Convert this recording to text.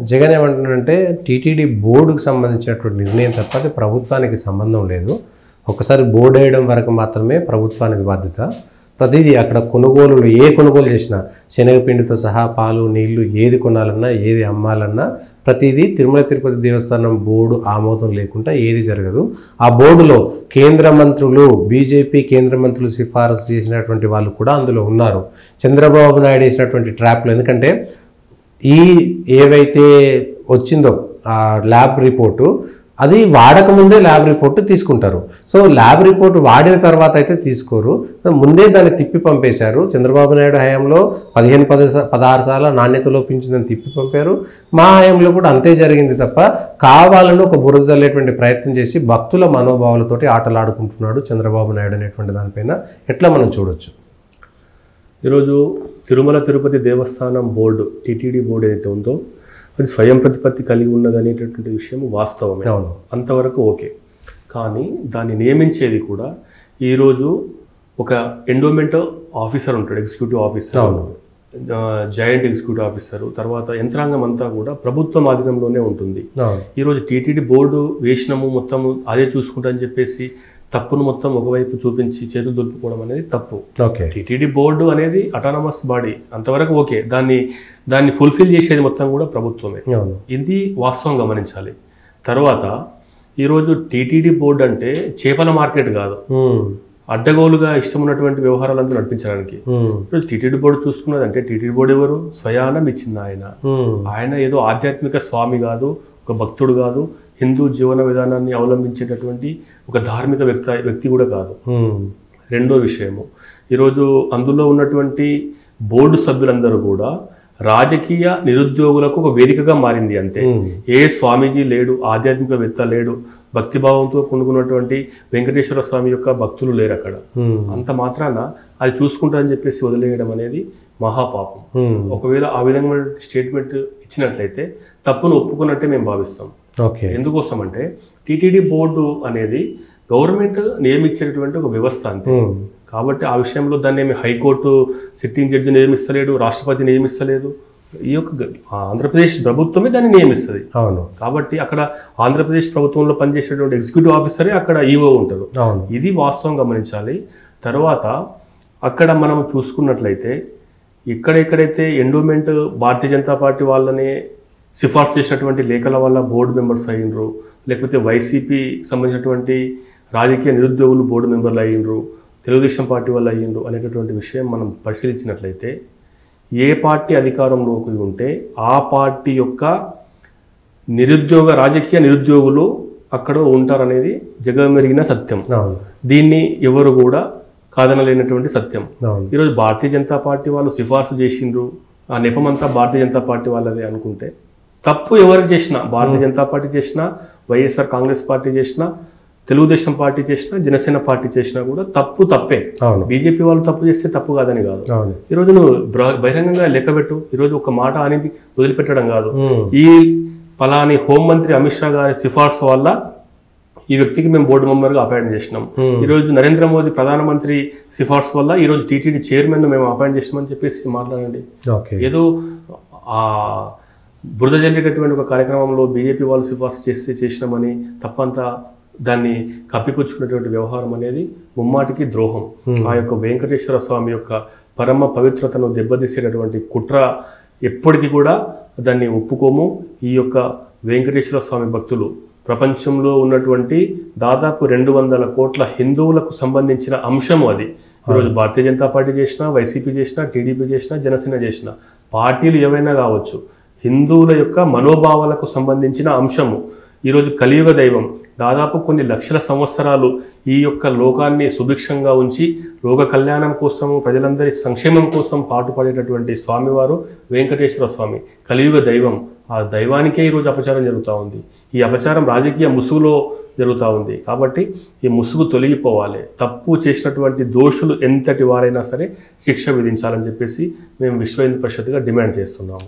జగన్ ఏమంటున్నారంటే టీటీడీ బోర్డుకు సంబంధించినటువంటి నిర్ణయం తప్ప అది ప్రభుత్వానికి సంబంధం లేదు. ఒకసారి బోర్డు వేయడం వరకు మాత్రమే ప్రభుత్వానికి బాధ్యత. ప్రతిదీ అక్కడ కొనుగోలులు ఏ కొనుగోలు చేసినా శనగపిండితో సహా పాలు నీళ్లు ఏది కొనాలన్నా ఏది అమ్మాలన్నా ప్రతిదీ తిరుమల తిరుపతి దేవస్థానం బోర్డు ఆమోదం లేకుండా ఏది జరగదు. ఆ బోర్డులో కేంద్ర మంత్రులు బీజేపీ కేంద్ర మంత్రులు సిఫారసు చేసినటువంటి వాళ్ళు కూడా అందులో ఉన్నారు. చంద్రబాబు నాయుడు వేసినటువంటి ట్రాప్లు ఎందుకంటే ఏవైతే వచ్చిందో ఆ ల్యాబ్ రిపోర్టు అది వాడకముందే ల్యాబ్ రిపోర్టు తీసుకుంటారు. సో ల్యాబ్ రిపోర్టు వాడిన తర్వాత అయితే తీసుకోరు, ముందే దాన్ని తిప్పి పంపేశారు. చంద్రబాబు నాయుడు హయాంలో 16 సార్లు నాణ్యత లోపించిందని తిప్పి పంపారు. మా హయాంలో కూడా అంతే జరిగింది తప్ప కావాలని ఒక బురద చల్లేటువంటి ప్రయత్నం చేసి భక్తుల మనోభావాలతోటి ఆటలాడుకుంటున్నాడు చంద్రబాబు నాయుడు అనేటువంటి దానిపైన ఎట్లా మనం చూడొచ్చు. ఈరోజు తిరుమల తిరుపతి దేవస్థానం బోర్డు టీటీడీ బోర్డు ఏదైతే ఉందో అది స్వయం ప్రతిపత్తి కలిగి ఉన్నదనేటటువంటి విషయం వాస్తవమే. అంతవరకు ఓకే. కానీ దాన్ని నియమించేది కూడా ఈరోజు ఒక ఎండోమెంట్ ఆఫీసర్ ఉంటాడు, executive officer, joint executive officer, తర్వాత యంత్రాంగం అంతా కూడా ప్రభుత్వం ఆధీనంలోనే ఉంటుంది. ఈరోజు టీటీడీ బోర్డు వేసినాము మొత్తం అదే చూసుకుంటా అని చెప్పేసి తప్పును మొత్తం ఒకవైపు చూపించి చేతులు దులుపుకోవడం అనేది తప్పు. టీటీడీ బోర్డు అనేది అటానమస్ బాడీ, అంతవరకు ఓకే. దాన్ని ఫుల్ఫిల్ చేసేది మొత్తం కూడా ప్రభుత్వమే. ఇది వాస్తవం గమనించాలి. తర్వాత ఈరోజు టీటీడీ బోర్డు అంటే చేపల మార్కెట్ కాదు, అడ్డగోలుగా ఇష్టం ఉన్నటువంటి వ్యవహారాలంతా నడిపించడానికి. ఇప్పుడు టీటీడీ బోర్డు చూసుకున్నదంటే టీటీడీ బోర్డు ఎవరు? స్వయానం ఇచ్చింది ఆయన ఏదో ఆధ్యాత్మిక స్వామి కాదు, ఒక భక్తుడు కాదు, హిందూ జీవన విధానాన్ని అవలంబించేటటువంటి ఒక ధార్మిక వ్యక్తి కూడా కాదు. రెండో విషయము, ఈరోజు అందులో ఉన్నటువంటి బోర్డు సభ్యులందరూ కూడా రాజకీయ నిరుద్యోగులకు ఒక వేదికగా మారింది అంతే. ఏ స్వామీజీ లేడు, ఆధ్యాత్మికవేత్త లేడు, భక్తిభావంతో కొనుక్కున్నటువంటి వెంకటేశ్వర స్వామి యొక్క భక్తులు లేరు అక్కడ. అంత మాత్రాన అది చూసుకుంటారని చెప్పేసి వదిలేయడం అనేది మహాపాపం. ఒకవేళ ఆ విధంగా స్టేట్మెంట్ ఇచ్చినట్లయితే తప్పును ఒప్పుకున్నట్టే మేము భావిస్తాం. ఎందుకోసం అంటే టీటీడీ బోర్డు అనేది గవర్నమెంట్ నియమించేటటువంటి ఒక వ్యవస్థ అంతే. కాబట్టి ఆ విషయంలో దాన్ని ఏమి హైకోర్టు సిట్టింగ్ జడ్జి నియమిస్తలేడు, రాష్ట్రపతి నియమిస్తలేదు, ఈ యొక్క ఆంధ్రప్రదేశ్ ప్రభుత్వమే దాన్ని నియమిస్తుంది. కాబట్టి అక్కడ ఆంధ్రప్రదేశ్ ప్రభుత్వంలో పనిచేసేటువంటి ఎగ్జిక్యూటివ్ ఆఫీసరే అక్కడ ఈఓ ఉంటారు. ఇది వాస్తవం గమనించాలి. తర్వాత అక్కడ మనం చూసుకున్నట్లయితే ఎక్కడెక్కడైతే ఎండోమెంట్ భారతీయ జనతా పార్టీ వాళ్ళని సిఫార్సు చేసినటువంటి లేఖల వల్ల బోర్డు మెంబర్స్ అయ్యిండ్రు, లేకపోతే వైసీపీ సంబంధించినటువంటి రాజకీయ నిరుద్యోగులు బోర్డు మెంబర్లు అయ్యిండ్రు, తెలుగుదేశం పార్టీ వాళ్ళు అయ్యిండ్రు అనేటటువంటి విషయం మనం పరిశీలించినట్లయితే ఏ పార్టీ అధికారంలోకి ఉంటే ఆ పార్టీ యొక్క రాజకీయ నిరుద్యోగులు అక్కడ ఉంటారనేది జగమెరిగిన సత్యం. దీన్ని ఎవరు కూడా కాదనలేనటువంటి సత్యం. ఈరోజు భారతీయ జనతా పార్టీ వాళ్ళు సిఫార్సు చేసిండ్రు, ఆ నెపమంతా భారతీయ జనతా పార్టీ వాళ్ళదే అనుకుంటే తప్పు ఎవరికి చేసినా, భారతీయ జనతా పార్టీ చేసినా, వైఎస్ఆర్ కాంగ్రెస్ పార్టీ చేసినా, తెలుగుదేశం పార్టీ చేసినా, జనసేన పార్టీ చేసినా కూడా తప్పే. బీజేపీ వాళ్ళు తప్పు చేస్తే తప్పు కాదని కాదు. ఈరోజు నువ్వు బహిరంగంగా లెక్కబెట్టు. ఈరోజు ఒక మాట అని వదిలిపెట్టడం కాదు. ఈ ఫలాని హోంమంత్రి అమిత్ షా గారి సిఫార్సు వల్ల ఈ వ్యక్తికి మేము బోర్డు మెంబర్గా అపాయింట్ చేసినాం. ఈరోజు నరేంద్ర మోదీ ప్రధానమంత్రి సిఫార్సు వల్ల ఈరోజు టీటీడీ చైర్మన్ మేము అపాయింట్ చేసినామని చెప్పేసి మాట్లాడండి. ఏదో బురద జల్లేటటువంటి ఒక కార్యక్రమంలో బీజేపీ వాళ్ళు సిఫార్సు చేసినామని తప్పంతా దాన్ని కప్పిపుచ్చుకున్నటువంటి వ్యవహారం అనేది ముమ్మాటికి ద్రోహం. ఆ యొక్క వెంకటేశ్వర స్వామి యొక్క పరమ పవిత్రతను దెబ్బతీసేటటువంటి కుట్ర ఎప్పటికీ కూడా దాన్ని ఒప్పుకోము. ఈ యొక్క వెంకటేశ్వర స్వామి భక్తులు ప్రపంచంలో ఉన్నటువంటి దాదాపు 200 కోట్ల హిందువులకు సంబంధించిన అంశము అది. ఈరోజు భారతీయ జనతా పార్టీ చేసినా, వైసీపీ చేసినా, టీడీపీ చేసినా, జనసేన చేసినా, పార్టీలు ఏవైనా కావచ్చు, హిందువుల యొక్క మనోభావాలకు సంబంధించిన అంశము. ఈరోజు కలియుగ దైవం దాదాపు కొన్ని లక్షల సంవత్సరాలు ఈ యొక్క లోకాన్ని సుభిక్షంగా ఉంచి లోక కళ్యాణం కోసము, ప్రజలందరి సంక్షేమం కోసం పాటుపడేటటువంటి స్వామివారు వెంకటేశ్వర స్వామి, కలియుగ దైవం. ఆ దైవానికే ఈరోజు అపచారం జరుగుతూ ఉంది. ఈ అపచారం రాజకీయ ముసుగులో జరుగుతూ ఉంది. కాబట్టి ఈ ముసుగు తొలగిపోవాలి. తప్పు చేసినటువంటి దోషులు ఎంతటి వారైనా సరే శిక్ష విధించాలని చెప్పేసి మేము విశ్వ హిందూ పరిషత్గా డిమాండ్ చేస్తున్నాము.